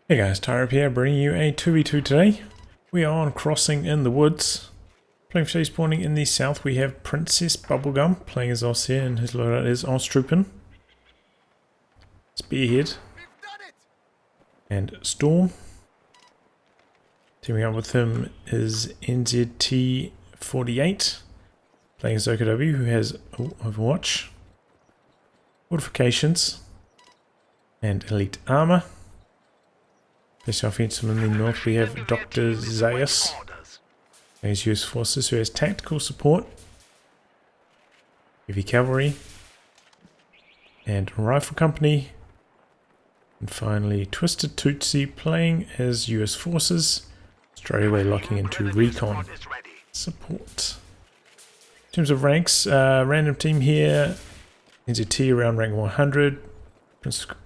Hey guys, Tyrip here, bringing you a 2v2 today. We are on Crossing in the Woods. Playing for today, spawning in the south, we have Princess Bubblegum, playing as Ostheer, and his loadout is Ostheer, Spearhead, and Storm. Teaming up with him is NZT-48, playing as COH2, who has Overwatch, Fortifications, and Elite Armour. This offensive in the north we have Dr. Zaius, his US forces, who has tactical support, heavy cavalry, and rifle company. And finally TwistedTootsy playing as US forces, straight away locking into Recon support. In terms of ranks, random team here, NZT around rank 100.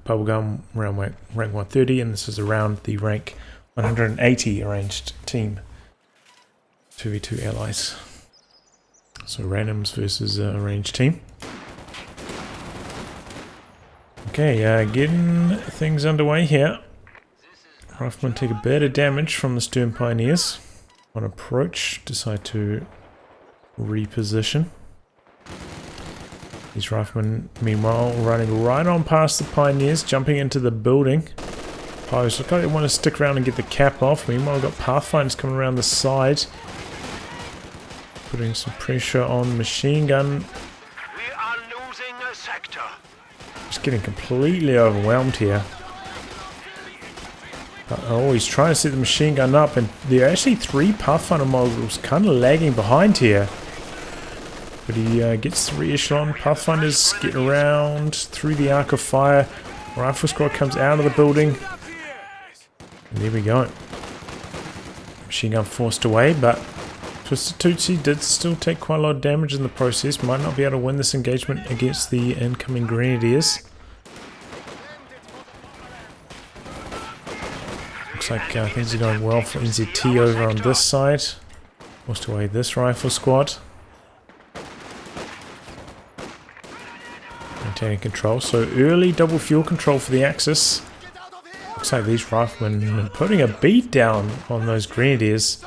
Bubblegum around rank 130, and this is around the rank 180 arranged team. 2v2 allies. So randoms versus arranged team. Okay, getting things underway here. Riflemen take a bit of damage from the Stern Pioneers. On approach, decide to reposition. These riflemen, meanwhile, running right on past the Pioneers, jumping into the building. Pirates look like they want to stick around and get the cap off. Meanwhile, we've got Pathfinders coming around the side, putting some pressure on the machine gun. We are losing a sector. Just getting completely overwhelmed here. Oh, he's trying to set the machine gun up, and there are actually 3 Pathfinder models kind of lagging behind here. But he gets 3 echelon. Pathfinders get around through the arc of fire. Rifle squad comes out of the building. And there we go. Machine gun forced away, but TwistedTootsy did still take quite a lot of damage in the process. Might not be able to win this engagement against the incoming Grenadiers. Looks like things are going well for NZT over on this side. Forced away this rifle squad. Maintaining control, so early double fuel control for the Axis. Looks like these riflemen are putting a beat down on those Grenadiers.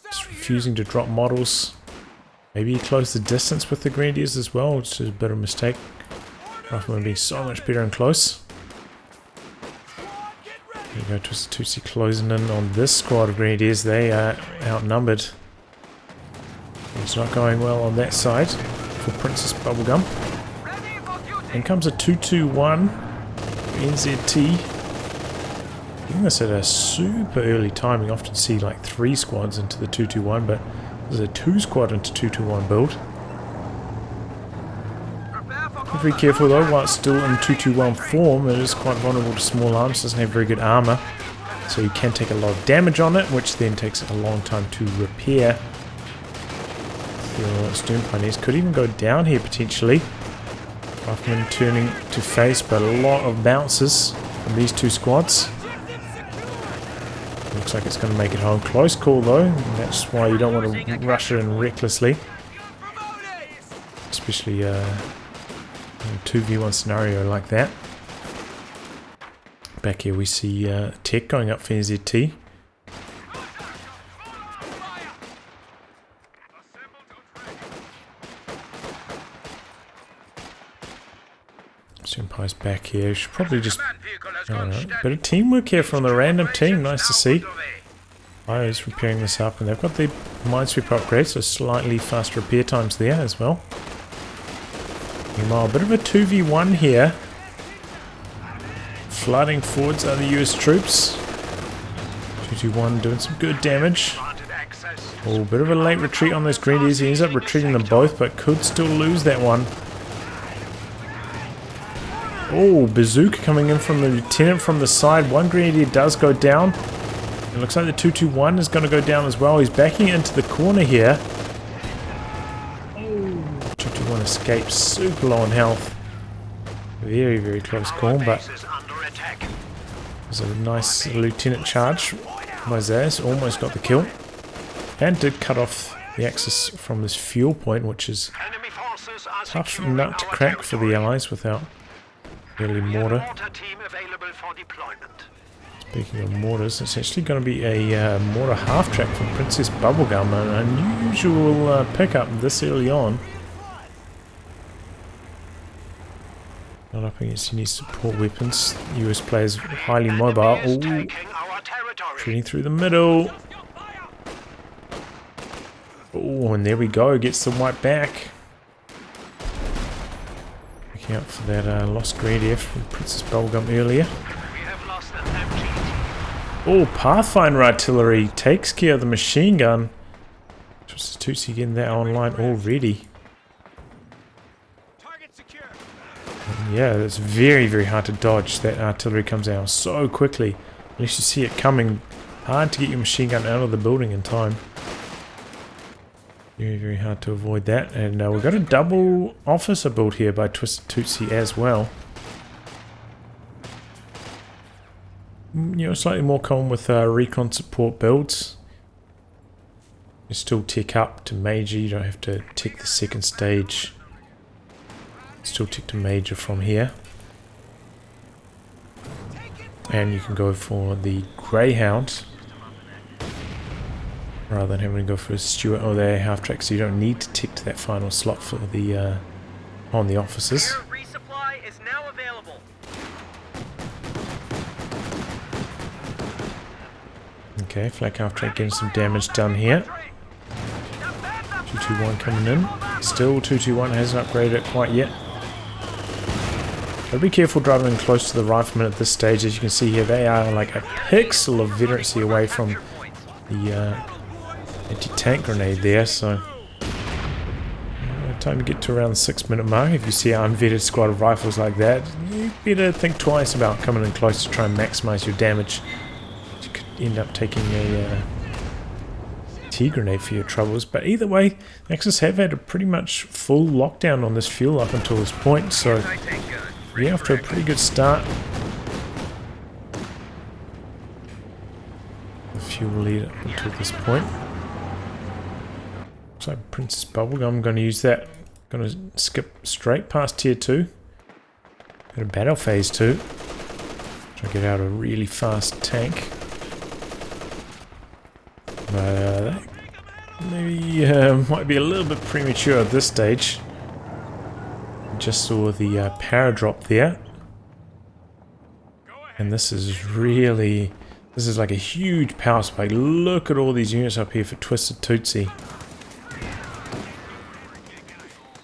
Just refusing to drop models. Maybe he closed the distance with the Grenadiers as well, which is a bit of a mistake. Riflemen being so much better and close. There you go, TwistedTootsy closing in on this squad of Grenadiers. They are outnumbered. It's not going well on that side for Princess Bubblegum. In comes a 2-2-1 NZT. Getting this at a super early time. You often see like 3 squads into the 2-2-1, but there's a 2 squad into 2-2-1 build. Be very careful though, while it's still in 2-2-1 form, it is quite vulnerable to small arms, doesn't have very good armor. So you can take a lot of damage on it, which then takes a long time to repair. Your Stern Pioneers could even go down here potentially. Riflemen turning to face, but a lot of bounces from these 2 squads. Looks like it's going to make it home. Close call though, and that's why you don't want to rush it in recklessly. Especially a 2v1 scenario like that. Back here we see tech going up for NZT. Empire's back here. Should probably just bit of teamwork here from the random team. Nice to see. Is repairing this up, and they've got the minesweeper upgrade, so slightly faster repair times there as well. Meanwhile, a bit of a 2v1 here. Flooding forwards are the US troops. 2-2-1 doing some good damage. Oh, bit of a late retreat on those Grenadiers. He ends up retreating them both, but could still lose that one. Oh, bazooka coming in from the lieutenant from the side. 1 Grenadier does go down. It looks like the 2-2-1 is going to go down as well. He's backing into the corner here. Oh, 2-2-1 escapes, super low on health. Very, very close call, but it was a nice lieutenant charge by Zaius. Almost got the kill. And did cut off the Axis from this fuel point, which is a tough nut to crack for the allies without early mortar. Speaking of mortars, it's actually going to be a mortar half-track from Princess Bubblegum, an unusual pickup this early on. Not up against any support weapons. US players highly mobile. Ooh, shooting through the middle. Oh, and there we go. Gets the white back. Looking out for that lost grade F from Princess Bubblegum earlier. Oh, Pathfinder artillery takes care of the machine gun. TwistedTootsy getting that online already. And yeah, it's very, very hard to dodge. That artillery comes out so quickly. Unless you see it coming, hard to get your machine gun out of the building in time. Very, very hard to avoid that. And we've got a double officer build here by TwistedTootsy as well. You know, slightly more common with Recon support builds. You still tick up to Major, you don't have to tick the second stage. Still tick to Major from here. And you can go for the Greyhound rather than having to go for a Stuart or their half track, so you don't need to tick to that final slot for the on the officers. Resupply is now available. Okay, flak half track getting some damage done here. 221 coming in. Still 221 hasn't upgraded it quite yet. Gotta be careful driving in close to the riflemen at this stage. As you can see here, they are like a pixel of veterancy away from the anti-tank grenade there, so time to get to around the 6-minute mark. If you see an unvetted squad of rifles like that, you better think twice about coming in close to try and maximize your damage. End up taking a T-grenade for your troubles, but either way, Axis have had a pretty much full lockdown on this fuel up until this point, so yeah, after a pretty good start. The fuel lead up until this point. Looks like Princess Bubblegum, I'm going to use that. Going to skip straight past tier 2. Go to battle phase 2. Try to get out a really fast tank. That maybe might be a little bit premature at this stage. Just saw the paradrop there, and this is like a huge power spike. Look at all these units up here for TwistedTootsy.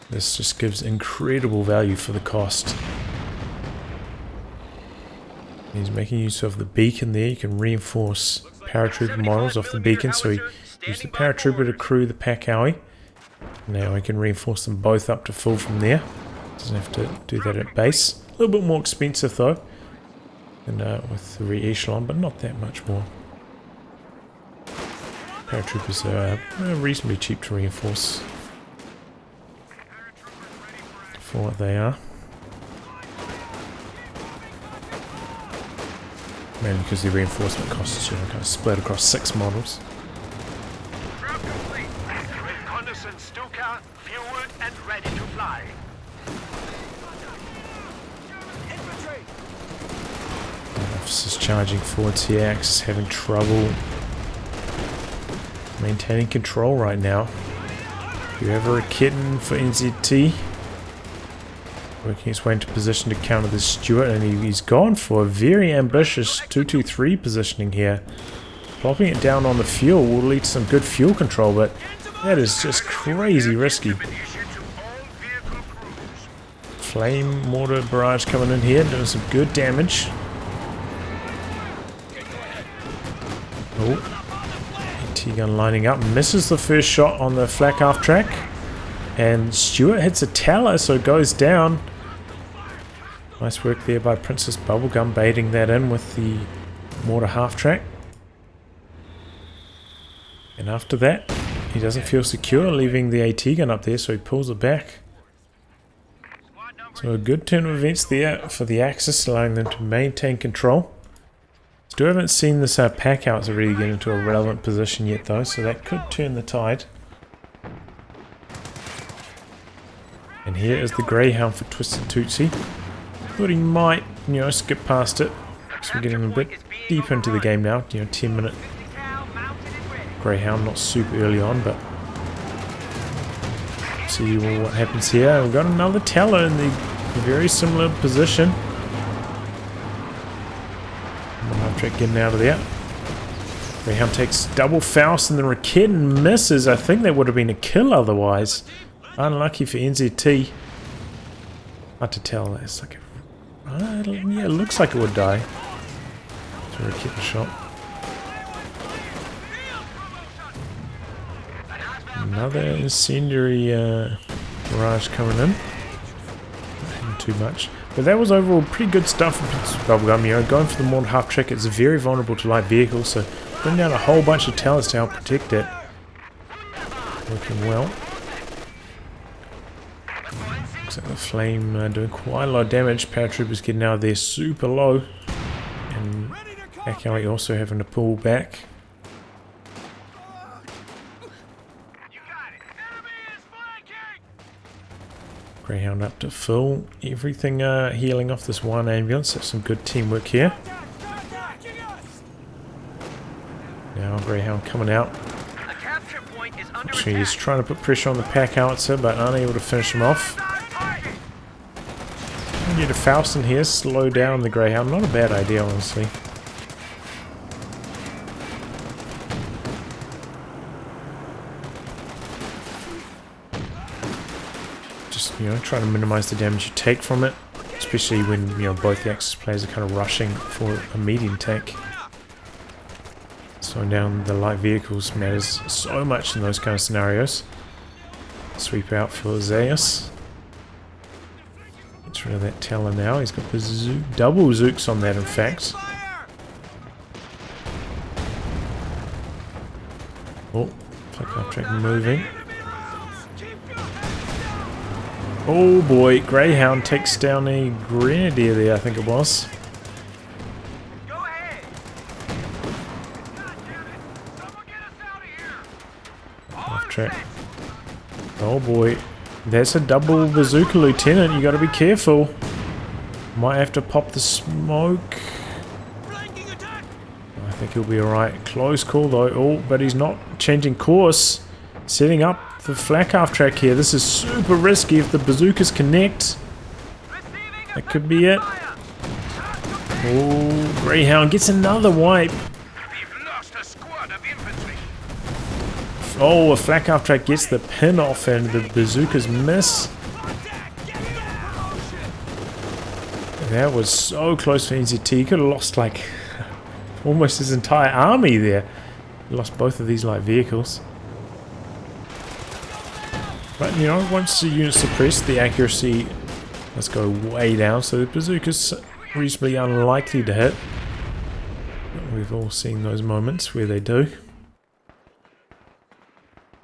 This just gives incredible value for the cost. He's making use of the beacon there. You can reinforce paratrooper models off the beacon, so he used the paratrooper to crew the pack alley. Now I can reinforce them both up to full from there. Doesn't have to do that at base. A little bit more expensive though than with the re-echelon, but not that much more. Paratroopers are reasonably cheap to reinforce for what they are. Mainly because the reinforcement costs you kind of split across 6 models. Reconnaissance Stuka, fueled and ready to fly. Officers charging forwards here. Axis having trouble maintaining control right now. If you're ever a kitten for NZT, working its way into position to counter this Stuart, and he's gone for a very ambitious 223 positioning here. Plopping it down on the fuel will lead to some good fuel control, but that is just crazy risky. Flame mortar barrage coming in here, doing some good damage. Oh, T-gun lining up, misses the first shot on the flak half track, and Stuart hits a tower, so it goes down. Nice work there by Princess Bubblegum, baiting that in with the mortar half-track. And after that, he doesn't feel secure leaving the AT gun up there, so he pulls it back. So a good turn of events there for the Axis, allowing them to maintain control. Still haven't seen this pack out to really get into a relevant position yet though, so that could turn the tide. And here is the Greyhound for TwistedTootsy. Thought he might, skip past it. So we're getting a bit deep into the game now. You know, 10-minute Greyhound, not super early on, but see what happens here. We've got another Teller in the very similar position. Half-track getting out of there. Greyhound takes double Faust and then Recon misses. I think that would have been a kill otherwise. Unlucky for NZT. Hard to tell. It's like yeah, it looks like it would die. So Recon shot. Another incendiary barrage coming in. Not too much. But that was overall pretty good stuff from Bubblegum. You know, going for the more half track, it's very vulnerable to light vehicles, so putting down a whole bunch of towers to help protect it. Working well. Looks like the flame doing quite a lot of damage. Paratroopers getting out of there super low. And Acali also having to pull back. Greyhound up to full. Everything healing off this one ambulance. That's some good teamwork here. Now Greyhound coming out. She's trying to put pressure on the pack howitzer, but unable to finish him off. Get a Faust in here, slow down the Greyhound. Not a bad idea, honestly. Just, you know, trying to minimize the damage you take from it, especially when, you know, both the Axis players are kind of rushing for a medium tank. Slowing down the light vehicles matters so much in those kind of scenarios. Sweep out for Zaius. Gets rid of that Teller now. He's got the double Zooks on that, in fact. Oh, flick off track moving. Oh boy, Greyhound takes down a Grenadier there, I think it was. Off track. Oh boy, that's a double bazooka, Lieutenant. You got to be careful. Might have to pop the smoke. I think he'll be alright. Close call though. Oh, but he's not changing course. Setting up the flak half track here. This is super risky if the bazookas connect. That could be it. Oh, Greyhound gets another wipe. Oh, a flak half track gets the pin off and the bazookas miss. That was so close for NZT. He could have lost like almost his entire army there. He lost both of these light vehicles. But, you know, once the unit's suppressed, the accuracy does go way down, so the bazooka's reasonably unlikely to hit. But we've all seen those moments where they do.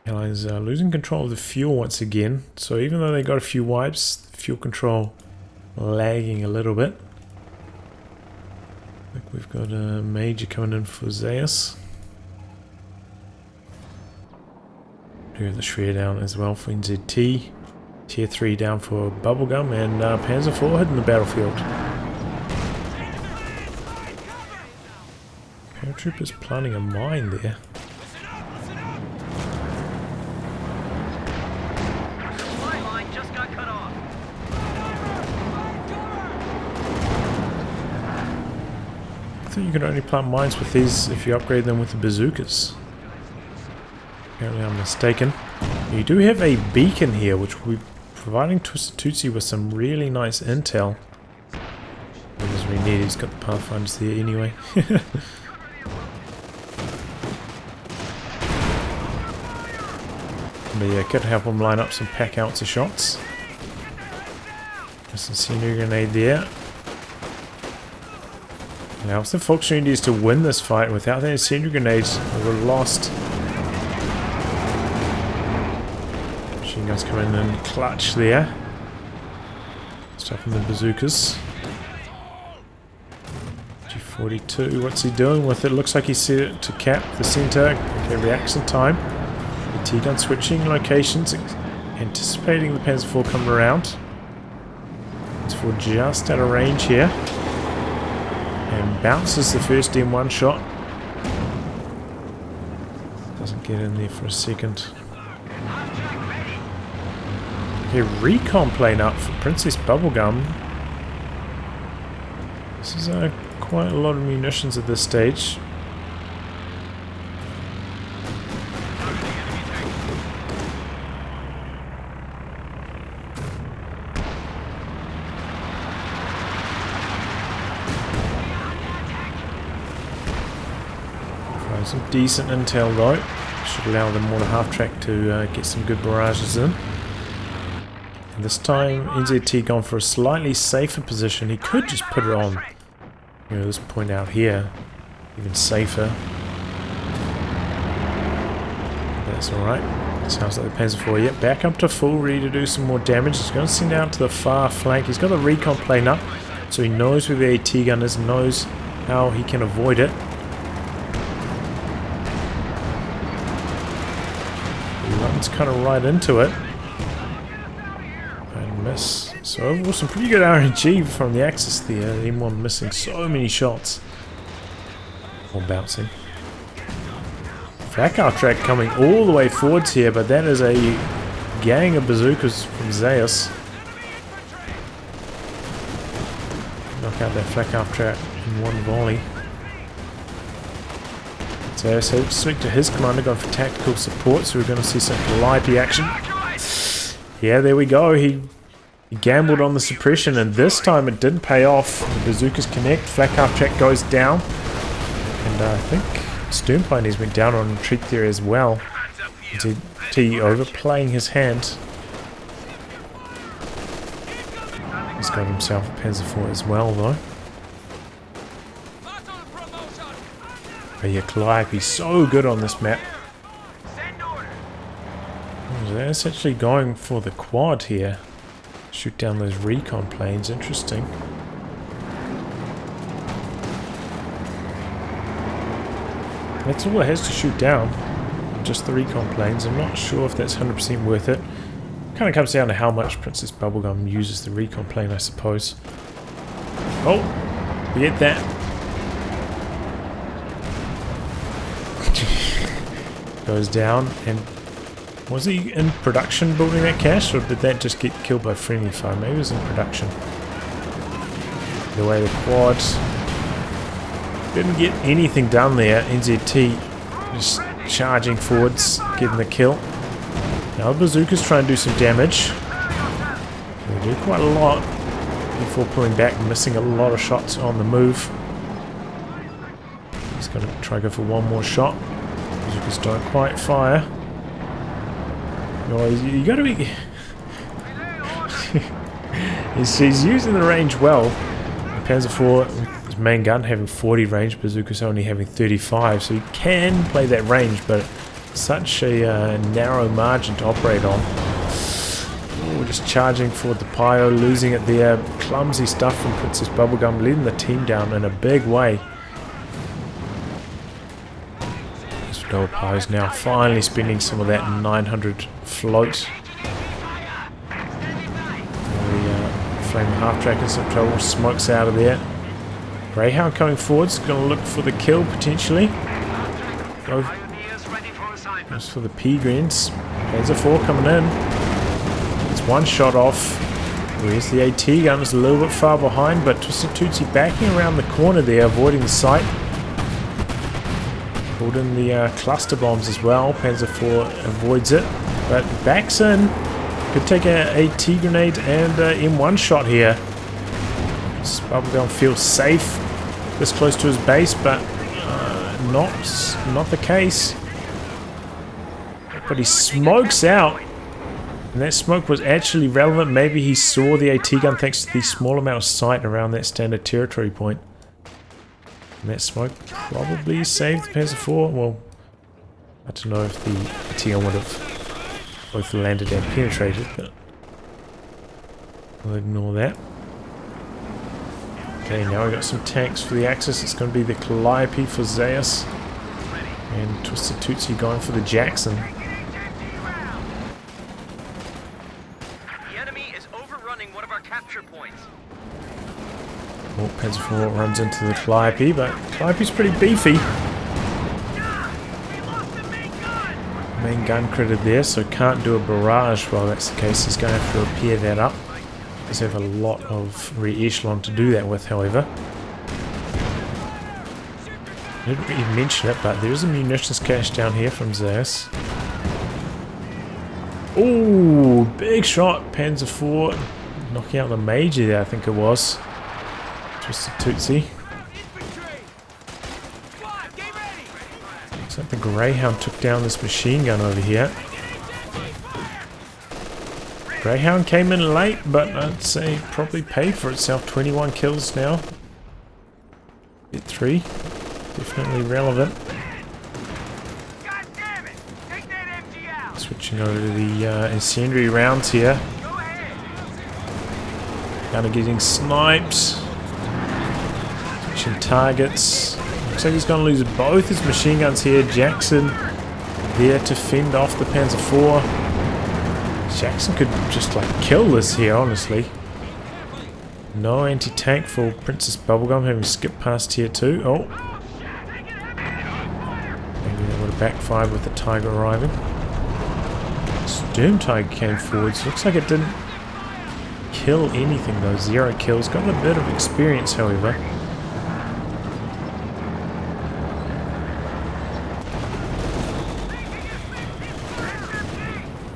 Allies are losing control of the fuel once again, so even though they got a few wipes, the fuel control lagging a little bit. I think we've got a major coming in for Zaius. We have the Shred down as well for NZT. Tier 3 down for Bubblegum, and Panzer IV hitting the battlefield. Paratroopers planting a mine there. I thought you could only plant mines with these if you upgrade them with the bazookas. Apparently I'm mistaken. You do have a beacon here, which will be providing TwistedTootsy with some really nice intel. He doesn't really need it, he's got the Pathfinders there anyway. But yeah, could help him line up some pack outs of shots. Just a incendiary grenade there. Now, if the Volkswagen is to win this fight without the incendiary grenades, we were lost. Machine guns come in and clutch there. Stopping the bazookas. G42, what's he doing with it? Looks like he set it to cap the center. Okay, reaction time. The T-gun switching locations, anticipating the Panzer IV coming around. It's for just out of range here. and bounces the first M1 shot. Doesn't get in there for a second. Okay, Recon playing up for Princess Bubblegum. This is quite a lot of munitions at this stage. Some decent intel though. Should allow them more to half track to get some good barrages in. And this time NZT gone for a slightly safer position. He could just put it on, you know, this point out here, even safer. That's alright. Sounds like the Panzer IV. Yep, back up to full, ready to do some more damage. He's going to send out to the far flank. He's got the Recon plane up, so he knows where the AT gun is, knows how he can avoid it. Kind of right into it and miss. So overall some pretty good RNG from the Axis there. The M1 missing so many shots. Or bouncing. Flak track coming all the way forwards here, but that is a gang of bazookas from Zaius. Knock out that flak track in one volley. So speak to his commander, going for tactical support, so we're going to see some Calliope action. Yeah, there we go. He gambled on the suppression, and this time it didn't pay off. The bazookas connect, flak half track goes down, and I think stern planes went down on retreat there as well. T overplaying his hand. He's got himself a Panzer IV as well, though. But yeah, Calliope's so good on this map. Oh, they're essentially going for the quad here. Shoot down those Recon planes, interesting. That's all it has to shoot down. Just the Recon planes. I'm not sure if that's 100% worth it. Kind of comes down to how much Princess Bubblegum uses the Recon plane, I suppose. Oh, forget that. Goes down, and was he in production building that cache, or did that just get killed by friendly fire? Maybe it was in production. The way the quads didn't get anything done there. NZT just charging forwards, getting the kill. Now the bazookas try and do some damage. They do quite a lot before pulling back, missing a lot of shots on the move. He's going to try to go for one more shot. Bazookas don't quite fire. Oh, you got to be. he's using the range well. The Panzer IV, his main gun having 40 range, bazookas only having 35, so he can play that range, but such a narrow margin to operate on. Oh, just charging for the Pio, losing it there. Clumsy stuff from Princess Bubblegum, leading the team down in a big way. Pio's now finally spending some of that 900 float. The flame half-track in some trouble, smokes out of there. Greyhound coming forwards, going to look for the kill potentially. Goes for the P-Greens. Panzer IV coming in. It's one shot off. Where's the AT gun? It's a little bit far behind, but TwistedTootsy backing around the corner there, avoiding the sight. Pulled in the cluster bombs as well. Panzer IV avoids it, but backs in. Could take a AT grenade and M1 shot here. Bubblegum feels safe this close to his base, but not the case. But he smokes out, and that smoke was actually relevant. Maybe he saw the AT gun thanks to the small amount of sight around that standard territory point. And that smoke probably saved the Panzer IV. Well, I don't know if the AT gun would have both landed and penetrated, but we'll ignore that. Okay, now we've got some tanks for the Axis. It's going to be the Calliope for Zaius, and TwistedTootsy going for the Jackson. The enemy is overrunning one of our capture points. Oh, Panzer IV runs into the Calliope, but Calliope's pretty beefy. Main gun critted there, so can't do a barrage. Well, that's the case. He's going to have to repair that up. Does have a lot of rear echelon to do that with, however. I didn't really mention it, but there is a munitions cache down here from Zaius. Ooh, big shot, Panzer IV, knocking out the Major there, I think it was. TwistedTootsy. Looks like the Greyhound took down this machine gun over here. Greyhound came in late, but I'd say probably paid for itself. 21 kills now. Hit 3. Definitely relevant. Switching over to the incendiary rounds here. Kind of getting sniped. Switching targets. Looks like he's going to lose both his machine guns here. Jackson there to fend off the Panzer IV. Jackson could just like kill this here, honestly. No anti-tank for Princess Bubblegum, having skipped past tier 2. Oh. Maybe that would have backfired with the Tiger arriving. Sturm Tiger came forwards. Looks like it didn't kill anything though. 0 kills. Got a bit of experience, however.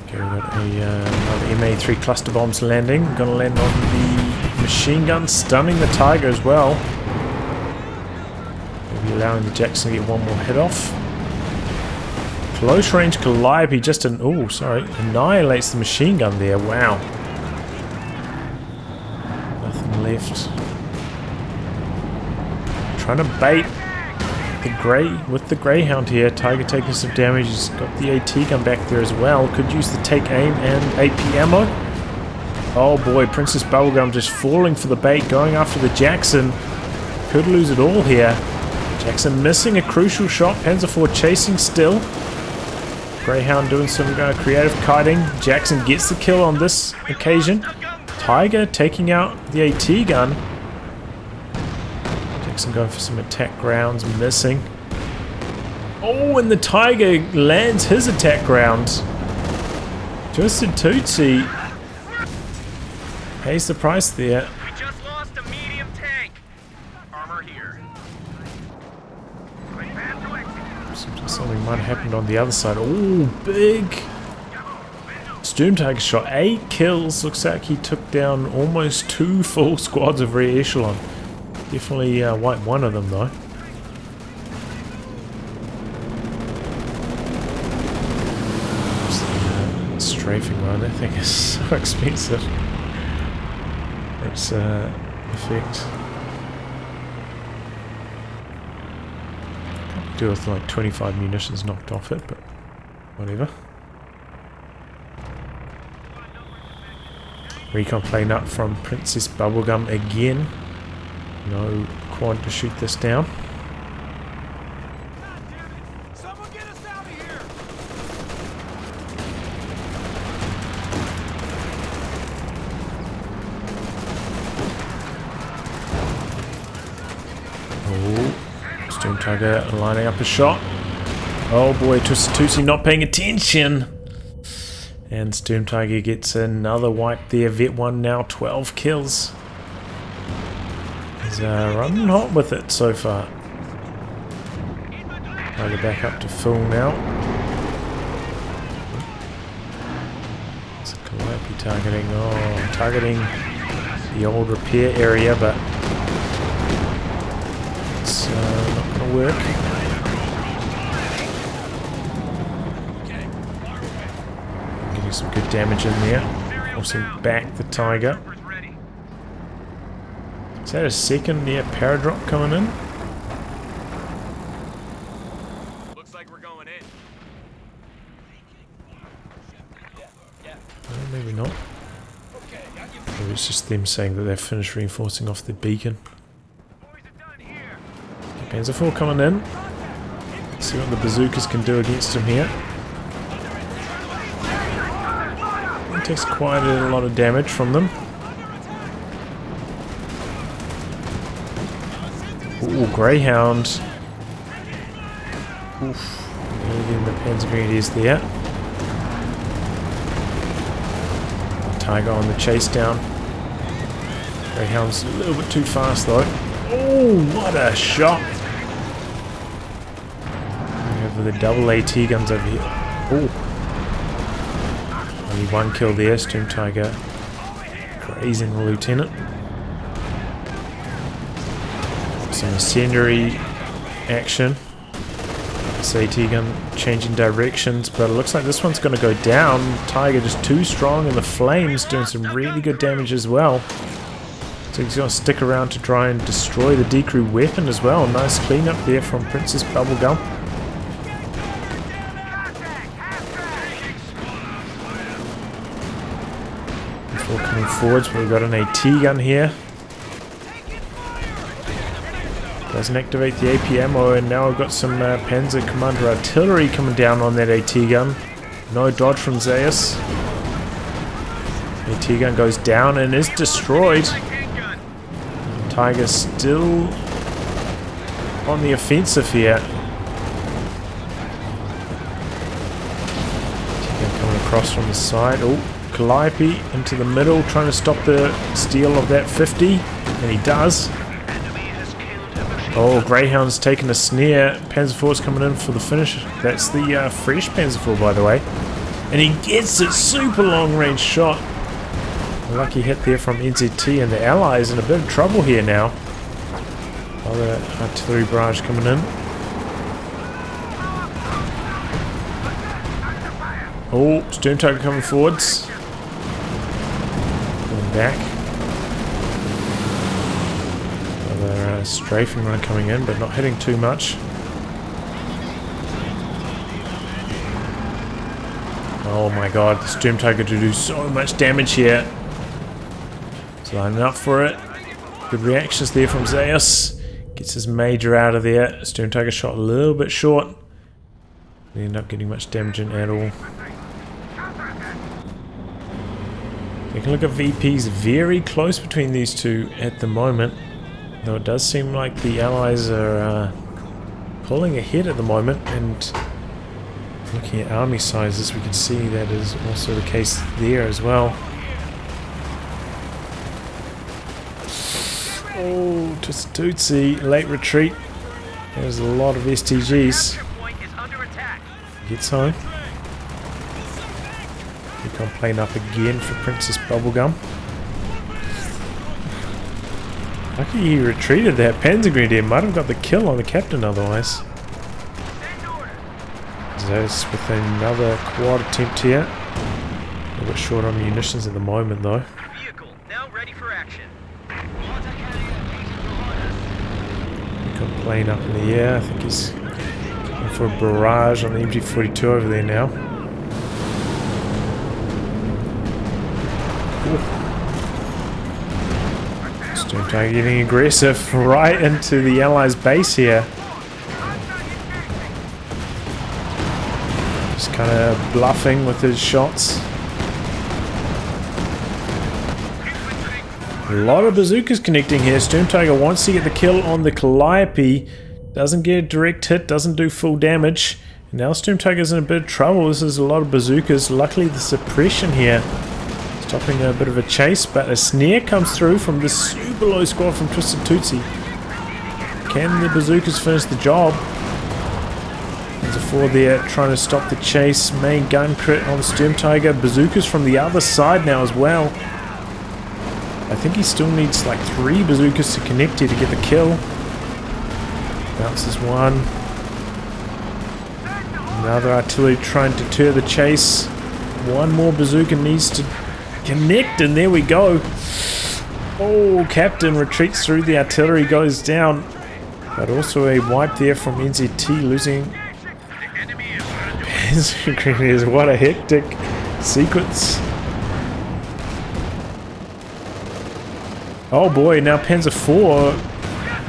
Okay, we've got another MA3 cluster bombs landing. Gonna land on the machine gun, stunning the Tiger as well. Maybe allowing the Jackson to get one more hit off. Close range Calliope just annihilates the machine gun there. Wow. Nothing left. Trying to bait the Greyhound here. Tiger taking some damage. He's got the AT gun back there as well. Could use the take aim and AP ammo. Oh boy, Princess Bubblegum just falling for the bait, going after the Jackson. Could lose it all here. Jackson missing a crucial shot. Panzer IV chasing still. Greyhound doing some creative kiting. Jackson gets the kill on this occasion. Tiger taking out the AT gun. Jackson going for some attack rounds, missing. Oh, and the Tiger lands his attack round. TwistedTootsy pays the price there. We just lost a medium tank. Armour here. Seems like something might have happened on the other side. Oh, big Sturm Tiger shot. 8 kills. Looks like he took down almost 2 full squads of rear echelon. Definitely wiped one of them though. Strafing one, that thing is so expensive. It's effect. Can't do with like 25 munitions knocked off it, but whatever. Recon playing up from Princess Bubblegum again. No quad to shoot this down. Someone get us out of here. Oh, Sturm Tiger lining up a shot. Oh boy, TwistedTootsy not paying attention. And Sturm Tiger gets another wipe there. Vet 1 now 12 kills. He's running hot with it so far. Tiger back up to full now. It's a Calliope targeting. Oh, targeting the old repair area, but it's not going to work. Getting some good damage in there. Forcing back the Tiger. Is that a second near paradrop coming in? Looks like we're going in. No, maybe not. Maybe it's just them saying that they've finished reinforcing off the beacon. Panzer IV coming in. Let's see what the bazookas can do against him here. It takes quite a lot of damage from them. Ooh, Greyhound. Oof. Leaving the Panzer Grenadiers there. Tiger on the chase down. Greyhound's a little bit too fast though. Oh, what a shot! Over the double AT guns over here. Oh. Only one kill there, Storm Tiger. Grazing the lieutenant. Some incendiary action. This AT gun changing directions, but it looks like this one's going to go down. Tiger just too strong, and the flames doing some really good damage as well. So he's going to stick around to try and destroy the decrew weapon as well. Nice cleanup there from Princess Bubblegum. Before coming forwards, we've got an AT gun here. Doesn't activate the AP ammo, and now we've got some Panzer Commander artillery coming down on that AT gun. No dodge from Zaius. AT gun goes down and is destroyed. Tiger's still on the offensive here. AT gun coming across from the side. Oh, Calliope into the middle, trying to stop the steal of that 50, and he does. Oh, Greyhound's taking a snare. Panzer IV's coming in for the finish. That's the fresh Panzer IV, by the way. And he gets it. Super long range shot. A lucky hit there from NZT, and the Allies in a bit of trouble here now. Other artillery barrage coming in. Oh, Storm Tiger coming forwards. Going back. Strafing run coming in, but not hitting too much. Oh my god, the Storm Tiger to do so much damage here. He's lining up for it. Good reactions there from Zaius. Gets his major out of there. Storm Tiger shot a little bit short. Didn't end up getting much damage in at all. You can look at VPs very close between these two at the moment. Though it does seem like the Allies are pulling ahead at the moment, and looking at army sizes we can see that is also the case there as well. Oh, TwistedTootsy, late retreat. There's a lot of STGs. Gets home. Recon playing up again for Princess Bubblegum. Lucky he retreated that Panzer Grenadier. Might have got the kill on the captain otherwise. Zaius with another quad attempt here. A little bit short on munitions at the moment though. Vehicle now ready for action. Recon plane up in the air. I think he's going for a barrage on the MG-42 over there now. Ooh. Storm Tiger getting aggressive right into the Allies' base here. Just kind of bluffing with his shots. A lot of bazookas connecting here. Storm Tiger wants to get the kill on the Calliope. Doesn't get a direct hit, doesn't do full damage. And now Storm Tiger's in a bit of trouble. This is a lot of bazookas. Luckily the suppression here stopping a bit of a chase, but a snare comes through from this super low squad from TwistedTootsy. Can the bazookas finish the job? There's a 4 there trying to stop the chase. Main gun crit on Storm Tiger. Bazookas from the other side now as well. I think he still needs like 3 bazookas to connect here to get the kill. Bounces one. Another artillery trying to deter the chase. One more bazooka needs to connect, and there we go. Oh, Captain retreats through, the artillery goes down, but also a wipe there from NZT, losing Panzer Grenadiers. What a hectic sequence. Oh boy, now Panzer IV.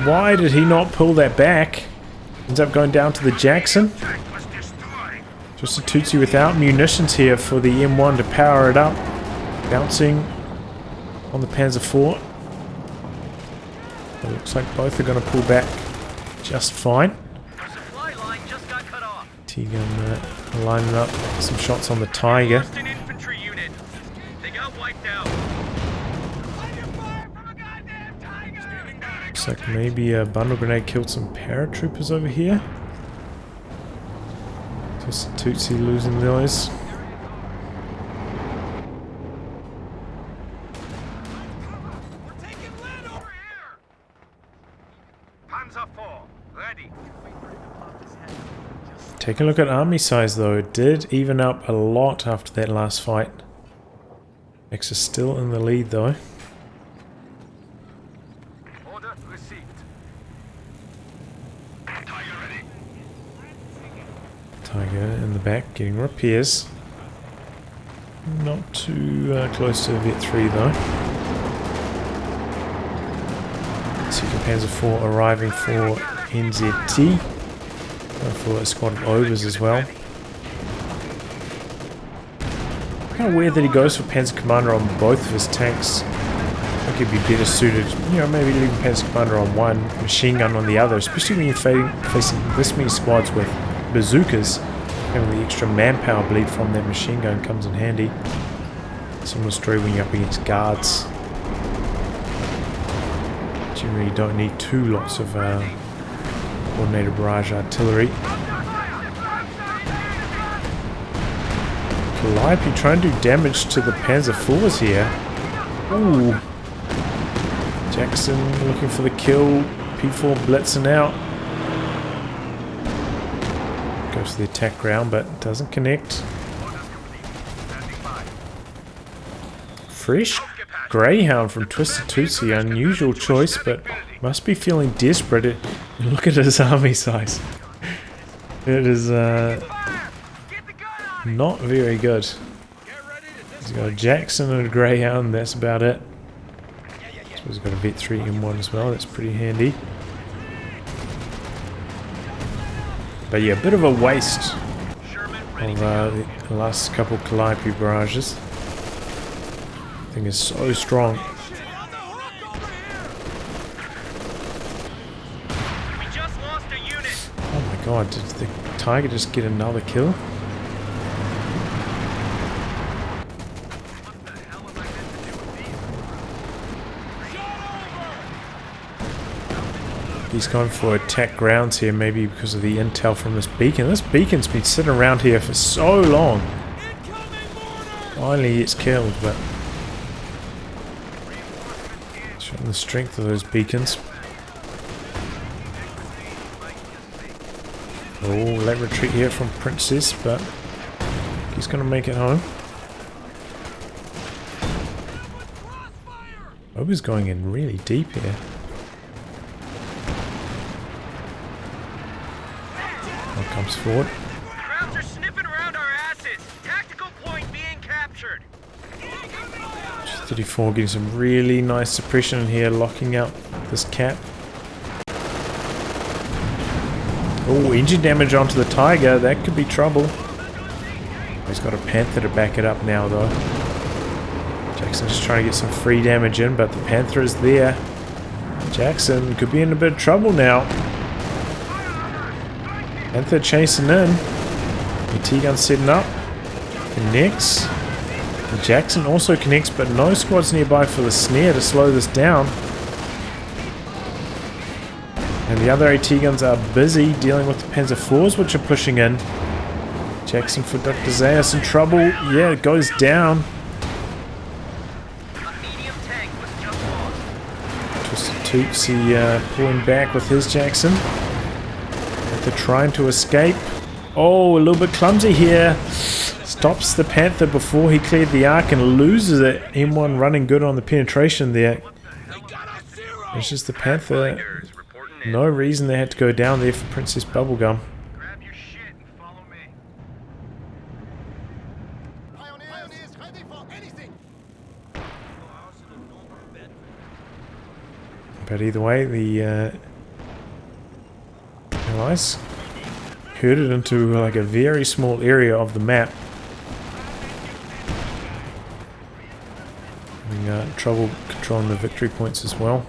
Why did he not pull that back? Ends up going down to the Jackson. TwistedTootsy without munitions here for the M1 to power it up. Bouncing on the Panzer IV. It looks like both are going to pull back. just fine. Our supply line just got cut off. T-gun lining up some shots on the Tiger. Lost an infantry unit. They got wiped out. Looks like maybe a bundle grenade killed some paratroopers over here. TwistedTootsy losing those. Take a look at army size though, it did even up a lot after that last fight. X is still in the lead though. Order received. Tiger ready. Tiger in the back getting repairs. Not too close to Vet 3 though. Second Panzer IV arriving for NZT. For a squad of overs as well. Kind of weird that he goes for Panzer Commander on both of his tanks. I think he'd be better suited, you know, maybe leaving Panzer Commander on one, machine gun on the other, especially when you're facing this many squads with bazookas. Having the extra manpower bleed from that machine gun comes in handy. Similar story when you're up against guards. Generally, you don't need two lots of coordinated barrage artillery. Calliope trying to do damage to the Panzer IVs here. Ooh. Jackson looking for the kill. P4 blitzing out. Goes to the attack ground but doesn't connect. Fresh Greyhound from TwistedTootsy. Unusual choice, but must be feeling desperate. Look at his army size. It is not very good. He's got a Jackson and a Greyhound, that's about it. I suppose he's got a Vet 3 M1 as well, that's pretty handy. But yeah, a bit of a waste of the last couple Calliope barrages. The thing is so strong. Oh my god, did the Tiger just get another kill? He's gone for attack grounds here, maybe because of the intel from this beacon. This beacon's been sitting around here for so long. Finally it's killed, but showing the strength of those beacons. Oh, late retreat here from Princess, but he's going to make it home. Oba's going in really deep here. One comes forward. Crowds are sniffing around our asses. Tactical point being captured. 34 getting some really nice suppression in here, locking out this cap. Oh, engine damage onto the Tiger, that could be trouble. He's got a Panther to back it up now though. Jackson just trying to get some free damage in, but the Panther is there. Jackson could be in a bit of trouble now. Panther chasing in. The T-gun setting up. Connects. And Jackson also connects, but no squads nearby for the snare to slow this down. And the other AT guns are busy dealing with the Panzer IVs, which are pushing in. Jackson for Dr. Zaius in trouble. Yeah, it goes down. TwistedTootsy pulling back with his Jackson. They're trying to escape. Oh, a little bit clumsy here. Stops the Panther before he cleared the arc and loses it. M1 running good on the penetration there. It's just the Panther. No reason they had to go down there for Princess Bubblegum. Grab your shit and follow me. Pioneers ready for anything. But either way, the Allies herded into like a very small area of the map. Having trouble controlling the victory points as well.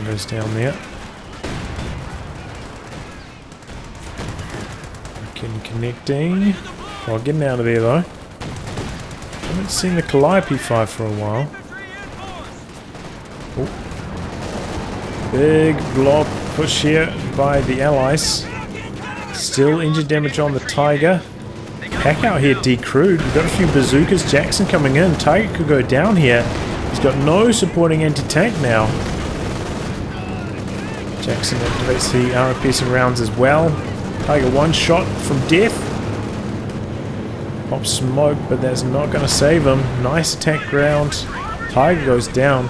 goes down there. Connecting. Oh, getting out of there though. Haven't seen the Calliope fire for a while. Oh. Big blob push here by the allies. Still injured damage on the Tiger. Pack out here decrewed. We've got a few bazookas. Jackson coming in. Tiger could go down here. He's got no supporting anti-tank now. Jackson activates the armor piercing rounds as well. Tiger one shot from death. Pop smoke, but that's not going to save him. Nice attack round. Tiger goes down.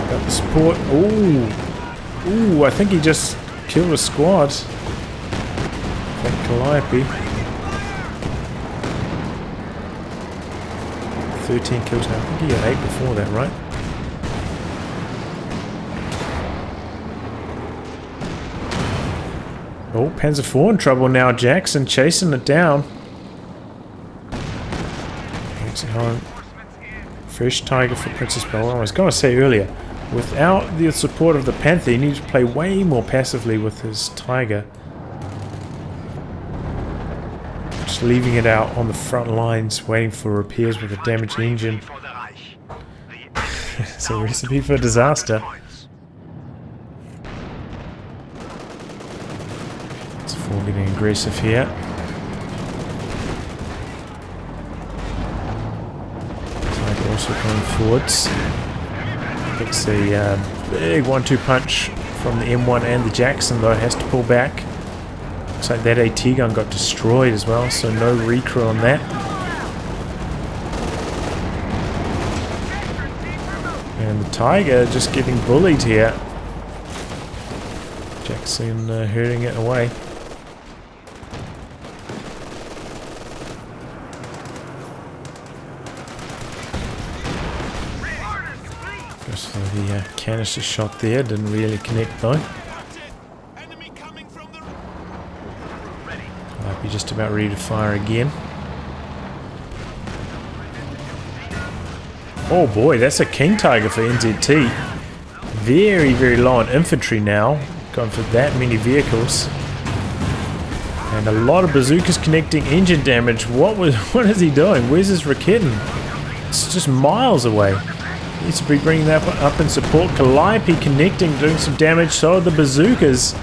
Got the support. Ooh. Ooh, I think he just killed a squad. That Calliope. 13 kills now. I think he had 8 before that, right? Oh, Panzer IV in trouble now. Jackson chasing it down. Makes it home. Fresh Tiger for Princess Belle. I was going to say earlier, without the support of the Panther, he needs to play way more passively with his Tiger. Just leaving it out on the front lines, waiting for repairs with a damaged engine. It's a recipe for disaster. It's for getting aggressive here. Tiger also going forwards. It's a big 1-2 punch from the M1 and the Jackson, though. It has to pull back. Looks like that AT gun got destroyed as well, so no recrew on that. And the Tiger just getting bullied here. Jackson hurting it away. So the canister shot there didn't really connect though. Might be just about ready to fire again. Oh boy, that's a King Tiger for NZT. Very, very low on infantry now. Going for that many vehicles. And a lot of bazookas connecting engine damage. What is he doing? Where's his Recon? It's just miles away. Needs to be bringing that up in support. Calliope connecting, doing some damage. So are the bazookas.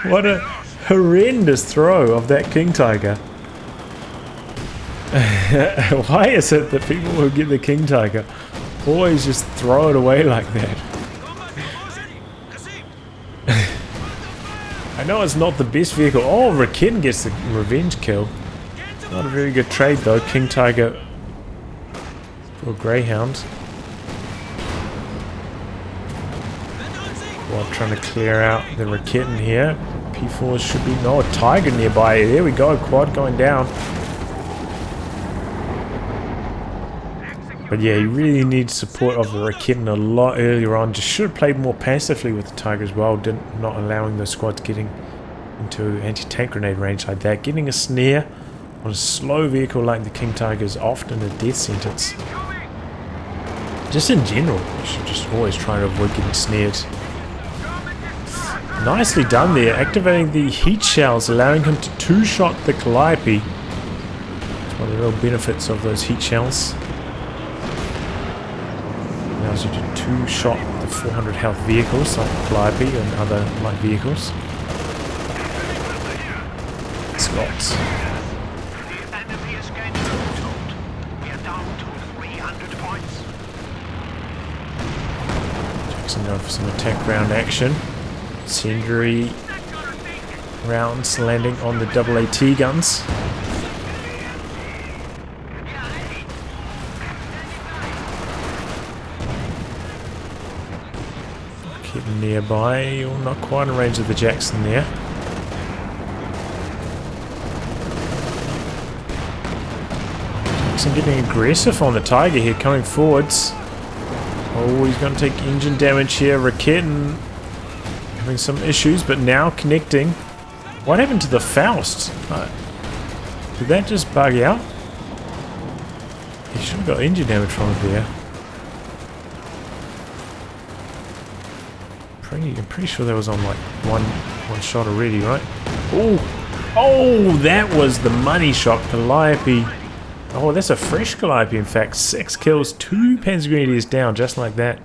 What a horrendous throw of that King Tiger. Why is it that people who get the King Tiger always just throw it away like that? I know it's not the best vehicle. Oh, Recon gets the revenge kill. Not a very good trade though. King Tiger for Greyhound. While trying to clear out the Recon here. P4s should be... No, a Tiger nearby. There we go. Quad going down. But yeah, you really need support of the Recon a lot earlier on. Just should have played more passively with the Tiger as well. Not allowing those squads getting into anti-tank grenade range like that. Getting a snare on a slow vehicle like the King Tiger is often a death sentence. Just in general, you should just always try to avoid getting snared. Nicely done there, activating the heat shells, allowing him to two-shot the Calliope. It's one of the real benefits of those heat shells. Allows you to two-shot the 400 health vehicles like the Calliope and other light vehicles. Scots. Jackson going for some attack round action. Incendiary rounds landing on the double AT guns. Getting nearby, or not quite in range of the Jackson there. Jackson getting aggressive on the Tiger here, coming forwards. Oh, he's going to take engine damage here. Recon having some issues, but now connecting. What happened to the Faust? Did that just bug out? He should have got engine damage from it there. I'm pretty sure that was on like one shot already, right? Oh, that was the money shot. Calliope. Oh, that's a fresh Calliope, in fact. 6 kills, 2 Panzer Grenadiers down, just like that.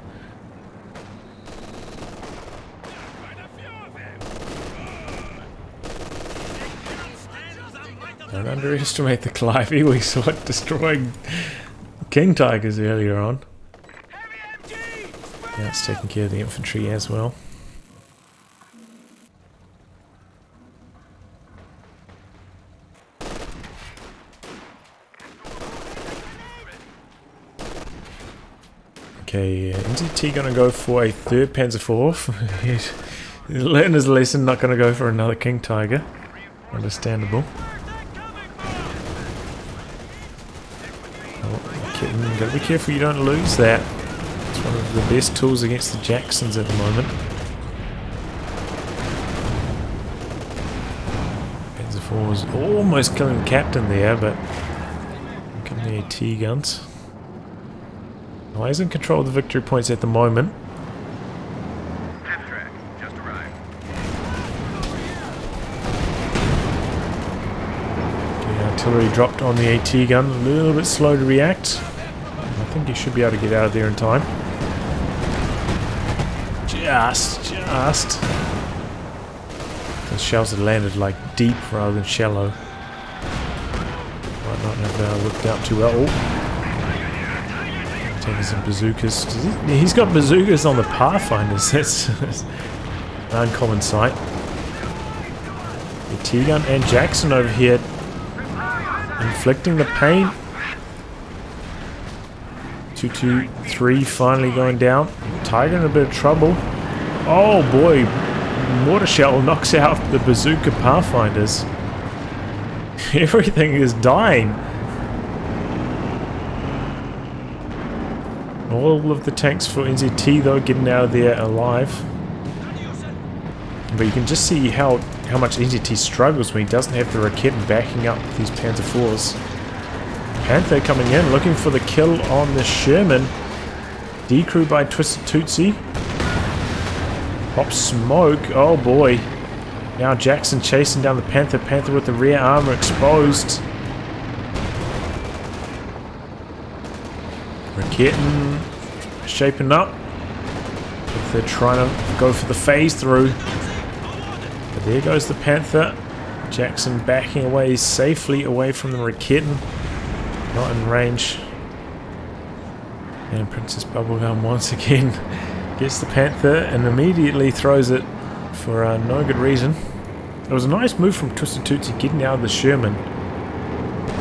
Don't underestimate the Calliope. We saw it destroying King Tigers earlier on. Now it's taking care of the infantry as well. Okay, NZT gonna go for a 3rd Panzer IV. He's learned his lesson, not gonna go for another King Tiger. Understandable. Oh, gotta be careful you don't lose that. It's one of the best tools against the Jacksons at the moment. Panzer IV was almost killing the captain there, but killing the AT guns. Well, he's in control of the victory points at the moment. Half-track, just arrived. The artillery dropped on the AT gun, a little bit slow to react. I think you should be able to get out of there in time. Just. The shells had landed like deep rather than shallow. Might not have worked out too well. Taking some bazookas. He's got bazookas on the Pathfinders. That's an uncommon sight. The T-gun and Jackson over here inflicting the pain. 2-2-3 finally going down. Tiger in a bit of trouble. Oh boy, mortar shell knocks out the bazooka Pathfinders. Everything is dying. All of the tanks for NZT though getting out of there alive. But you can just see how much NZT struggles when he doesn't have the Recon backing up these Panzer IVs. Panther coming in, looking for the kill on the Sherman. Decrew by TwistedTootsy. Pop smoke, oh boy. Now Jackson chasing down the Panther. Panther with the rear armor exposed. Recon shaping up. They're trying to go for the phase through. But there goes the Panther. Jackson backing away safely away from the Recon. Not in range. And Princess Bubblegum once again gets the Panther and immediately throws it for no good reason. It was a nice move from TwistedTootsy getting out of the Sherman.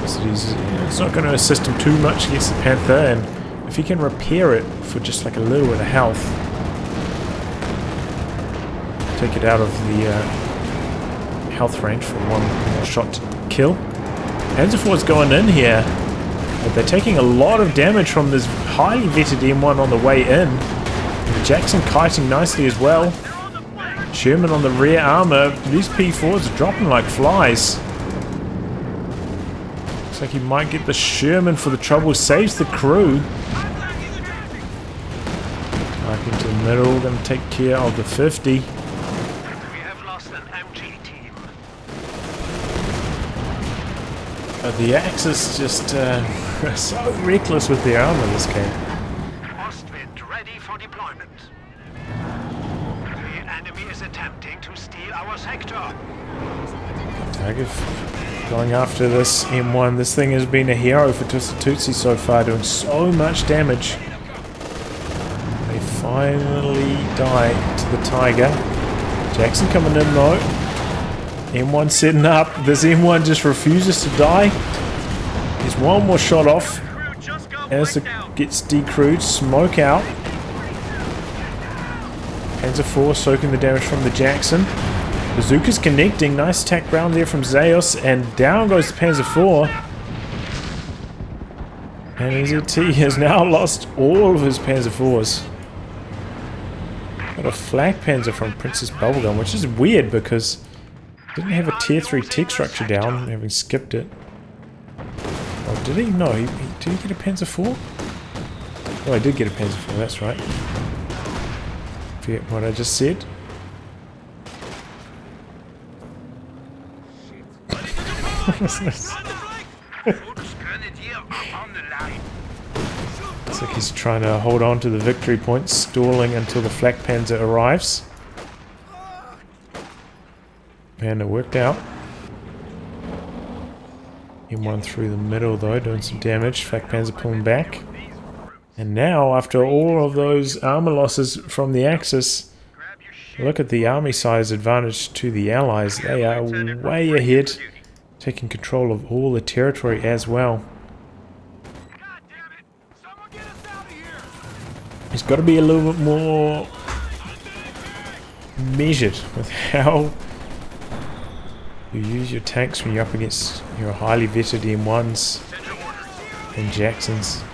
So it's not going to assist him too much against the Panther, and if he can repair it for just like a little bit of health, take it out of the health range for one more shot to kill. Panzer IV's going in here. But they're taking a lot of damage from this highly vetted M1 on the way in. And Jackson kiting nicely as well. Sherman on the rear armor. These P4s are dropping like flies. Looks like he might get the Sherman for the trouble. Saves the crew. Back into the middle. Going to take care of the 50. We have lost an MG team. But the Axis just so reckless with the armor this game. Ostwind ready for deployment. The enemy is attempting to steal our sector. Tiger going after this M1. This thing has been a hero for TwistedTootsy so far, doing so much damage. They finally die to the Tiger. Jackson coming in though. M1 setting up. This M1 just refuses to die. There's one more shot off. As it gets decrewed, smoke out. Panzer IV soaking the damage from the Jackson. Bazooka's connecting. Nice attack ground there from Zaius. And down goes the Panzer IV. And NZT has now lost all of his Panzer IVs. Got a flak Panzer from Princess Bubblegum, which is weird because didn't have a tier 3 tech structure down, having skipped it. Well, Did he? No, did he get a Panzer IV? Oh, I did get a Panzer IV, that's right. Forget what I just said. Looks like he's trying to hold on to the victory point, stalling until the flak panzer arrives. And it worked out. M1 through the middle though, doing some damage. Flak panzer pulling back. And now, after all of those armor losses from the Axis, look at the army size advantage to the Allies. They are way ahead, taking control of all the territory as well. He's got to be a little bit more measured with how you use your tanks when you're up against your highly vetted M1s and Jacksons.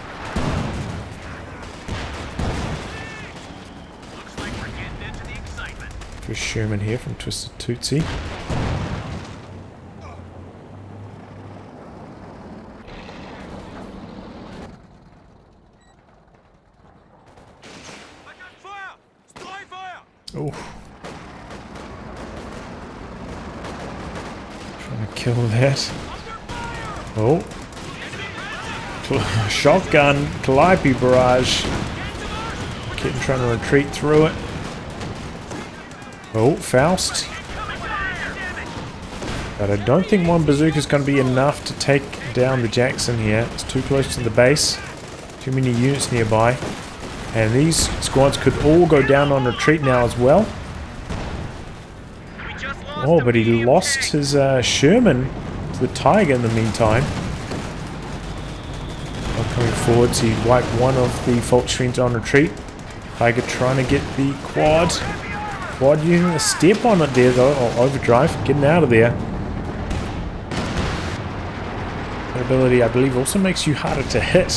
There's Sherman here from TwistedTootsy. Oh. Trying to kill that. Oh. Shotgun Calliope barrage. Kitten trying to retreat through it. Oh, Faust. But I don't think one bazooka is going to be enough to take down the Jackson here. It's too close to the base. Too many units nearby. And these squads could all go down on retreat now as well. Oh, but he lost his Sherman to the Tiger in the meantime. Coming forwards, he wiped one of the Volksfreunds on retreat. Tiger trying to get the quad. Quad using a step on it there though, or overdrive, getting out of there. That ability, I believe, also makes you harder to hit.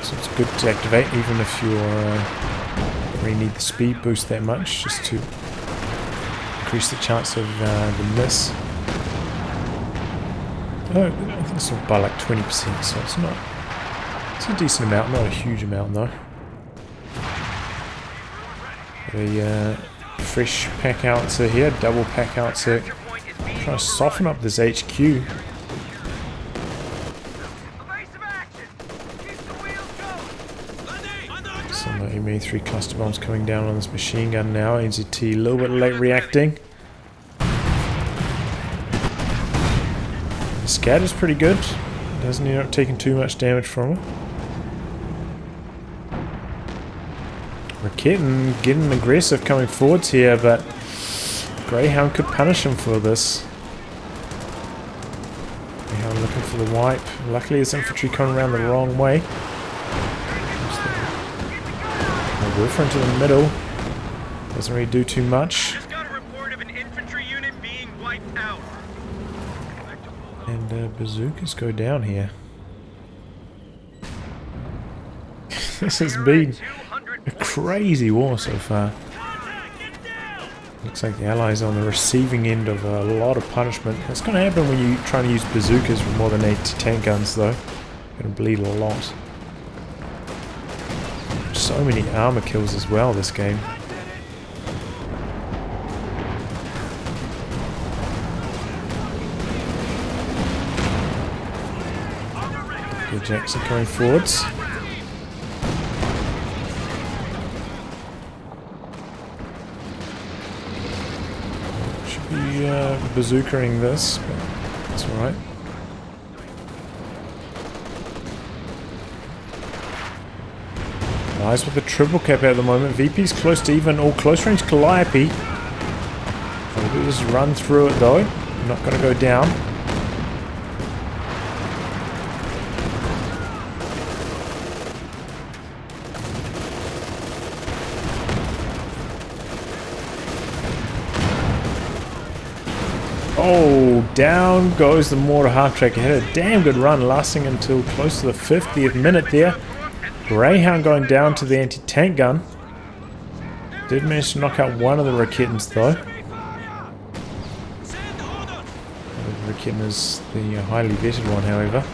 So it's good to activate, even if you don't really need the speed boost that much, just to increase the chance of the miss. Oh, I think it's by like 20%, so it's not. It's a decent amount, not a huge amount though. A fresh pack outser here, double pack outser. Trying to soften up this HQ. Some M83 cluster bombs coming down on this machine gun now. NZT a little bit late reacting. The scat is pretty good. Doesn't end up taking too much damage from it. Kitten getting aggressive coming forwards here, but Greyhound could punish him for this. Greyhound looking for the wipe. Luckily his infantry coming around the wrong way. Woofer into the middle. Doesn't really do too much. Just got a report of an infantry unit being wiped out. And bazookas go down here. This has been a crazy war so far. Looks like the Allies are on the receiving end of a lot of punishment. It's going to happen when you try to use bazookas with more than 8 tank guns though. You're going to bleed a lot. So many armor kills as well this game. Good Jackson coming forwards. Bazookaing this, but that's alright. Nice with the triple cap at the moment. VP's close to even, or close range Calliope. Maybe just run through it though. Not going to go down. Oh, down goes the mortar half track. It had a damn good run lasting until close to the 50th minute there. Greyhound going down to the anti-tank gun. Did manage to knock out one of the Raketans though. The Recon is the highly vetted one, however.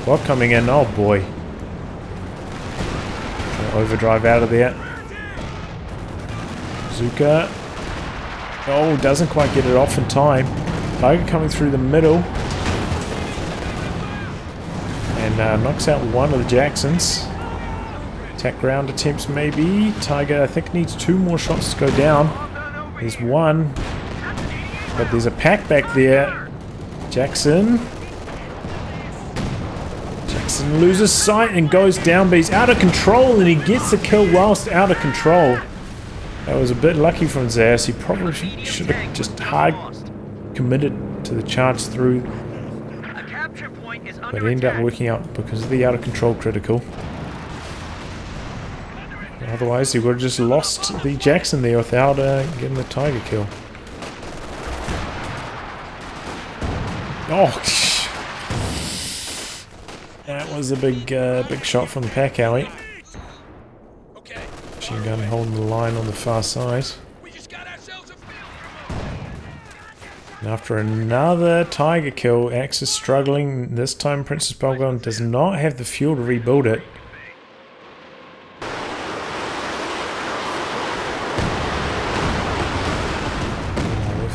Quad coming in, oh boy. Overdrive out of there. Bazooka. Oh, doesn't quite get it off in time. Tiger coming through the middle. And knocks out one of the Jacksons. Attack ground attempts maybe. Tiger, I think, needs 2 more shots to go down. There's one. But there's a pack back there. Jackson loses sight and goes down, but he's out of control, and he gets the kill whilst out of control. That was a bit lucky from Zaius. He probably should have just hard committed to the charge through. But it ended up working out because of the out of control critical. Otherwise, he would have just lost the Jackson there without getting the Tiger kill. Oh, that was a big shot from the pack alley. Machine gun holding the line on the far side. And after another Tiger kill, Axe is struggling. This time Princess Bubblegum does not have the fuel to rebuild it.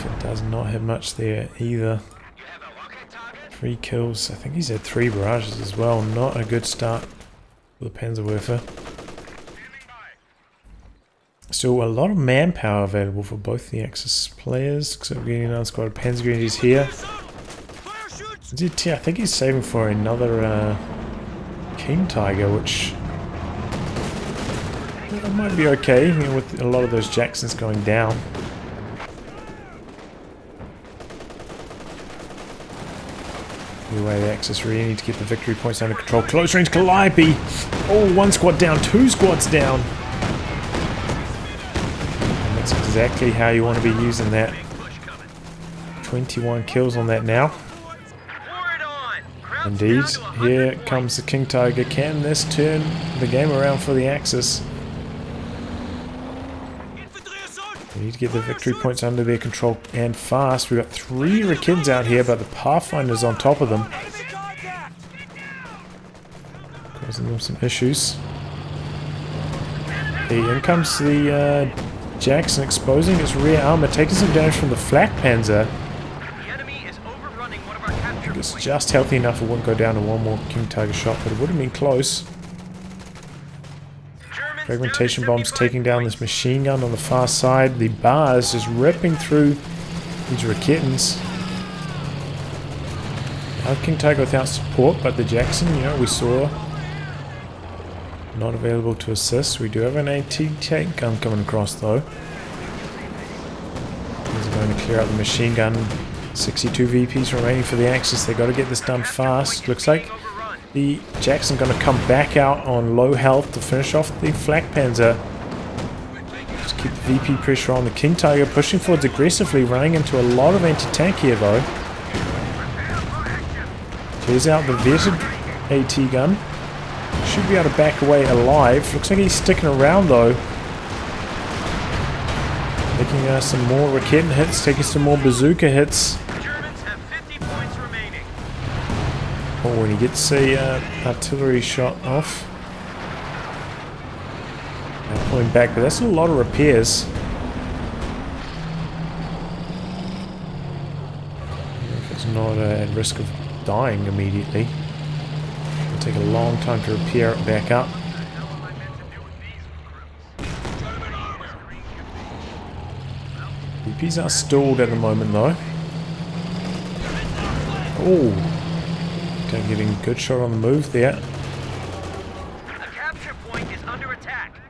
It does not have much there either. 3 kills. I think he's had 3 barrages as well. Not a good start for the Panzerwerfer. Still a lot of manpower available for both the Axis players, except for getting another squad of Panzergrenadiers here. NZT, I think he's saving for another King Tiger, which might be okay, with a lot of those Jacksons going down. Anyway, the Axis really need to get the victory points under control. Close range Calliope! Oh, 1 squad down, 2 squads down! And that's exactly how you want to be using that. 21 kills on that now. Indeed, here comes the King Tiger. Can this turn the game around for the Axis? They need to get the victory points under their control and fast. We've got 3 Recons out here, but the Pathfinder's on top of them, causing them some issues. In comes the Jackson, exposing its rear armor, taking some damage from the Flak Panzer. I think it's just healthy enough it wouldn't go down to 1 more King Tiger shot, but it would have been close. Fragmentation bombs taking down this machine gun on the far side. The bars just ripping through these Recons. Now King Tiger without support, but the Jackson, we saw, not available to assist. We do have an AT-tank gun coming across though. He's going to clear out the machine gun. 62 VPs remaining for the Axis. They got to get this done fast. Looks like the Jackson going to come back out on low health to finish off the Flak Panzer. Just keep the VP pressure on. The King Tiger pushing forwards aggressively, running into a lot of anti-tank here though. Here's out the vetted AT gun. Should be able to back away alive. Looks like he's sticking around though. Making some more Recon hits, taking some more bazooka hits. Oh, when he gets a artillery shot off. Now pulling back, but that's a lot of repairs. If it's not at risk of dying immediately. It'll take a long time to repair it back up. VPs are stalled at the moment though. Oh. Getting a good shot on the move there. A capture point is under attack.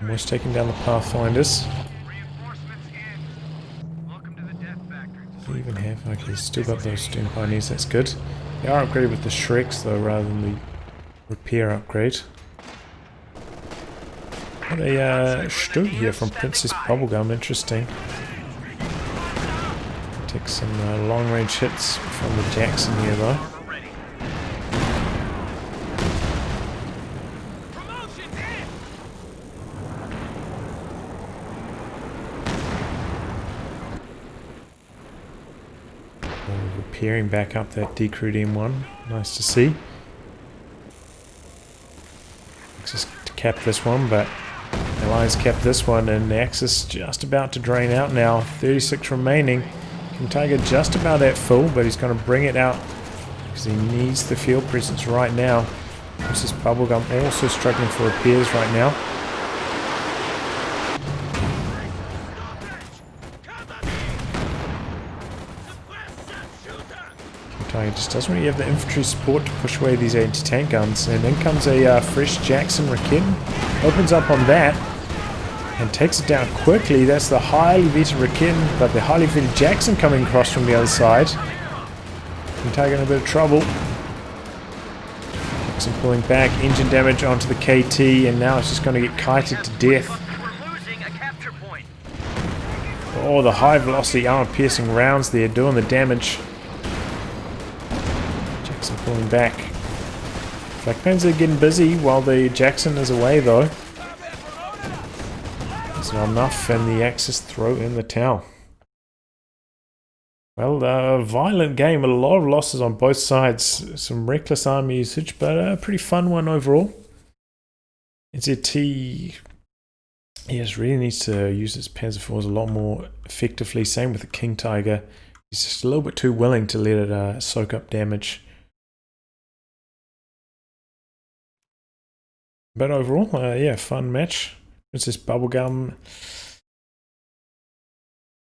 Almost taking down the Pathfinders. Reinforcements in. Welcome to the death factory. They even have, okay, still got those Stern Pioneers, that's good. They are upgraded with the Shreks though, rather than the repair upgrade. Oh, they stood here from Princess Bubblegum, interesting. Take some long range hits from the Jackson here though. tearing back up that decrewed M1. Nice to see. Axis to cap this one, but the Alliance kept this one, and the Axis just about to drain out now. 36 remaining. Tiger just about at full, but he's going to bring it out because he needs the field presence right now. This is Bubblegum also struggling for repairs right now. Tiger just doesn't really have the infantry support to push away these anti-tank guns, and in comes a fresh Jackson Recon. Opens up on that and takes it down quickly. That's the highly vetted Recon, but the highly vetted Jackson coming across from the other side. Tiger in a bit of trouble. Jackson pulling back, engine damage onto the KT, and now it's just going to get kited to death. Oh, the high velocity armor piercing rounds there doing the damage. Jackson pulling back. Flak Panzer getting busy while the Jackson is away though. It's not enough, and the Axis throw in the towel. Well, a violent game, a lot of losses on both sides. Some reckless army usage, but a pretty fun one overall. NZT, yes, really needs to use its Panzer IVs a lot more effectively. Same with the King Tiger. He's just a little bit too willing to let it soak up damage. But overall, yeah, fun match. It's this Bubblegum.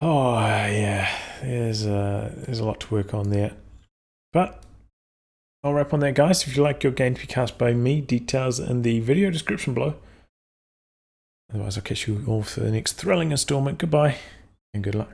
Oh, yeah, there's a lot to work on there. But I'll wrap on that, guys. If you like your game to be cast by me, details in the video description below. Otherwise, I'll catch you all for the next thrilling installment. Goodbye, and good luck.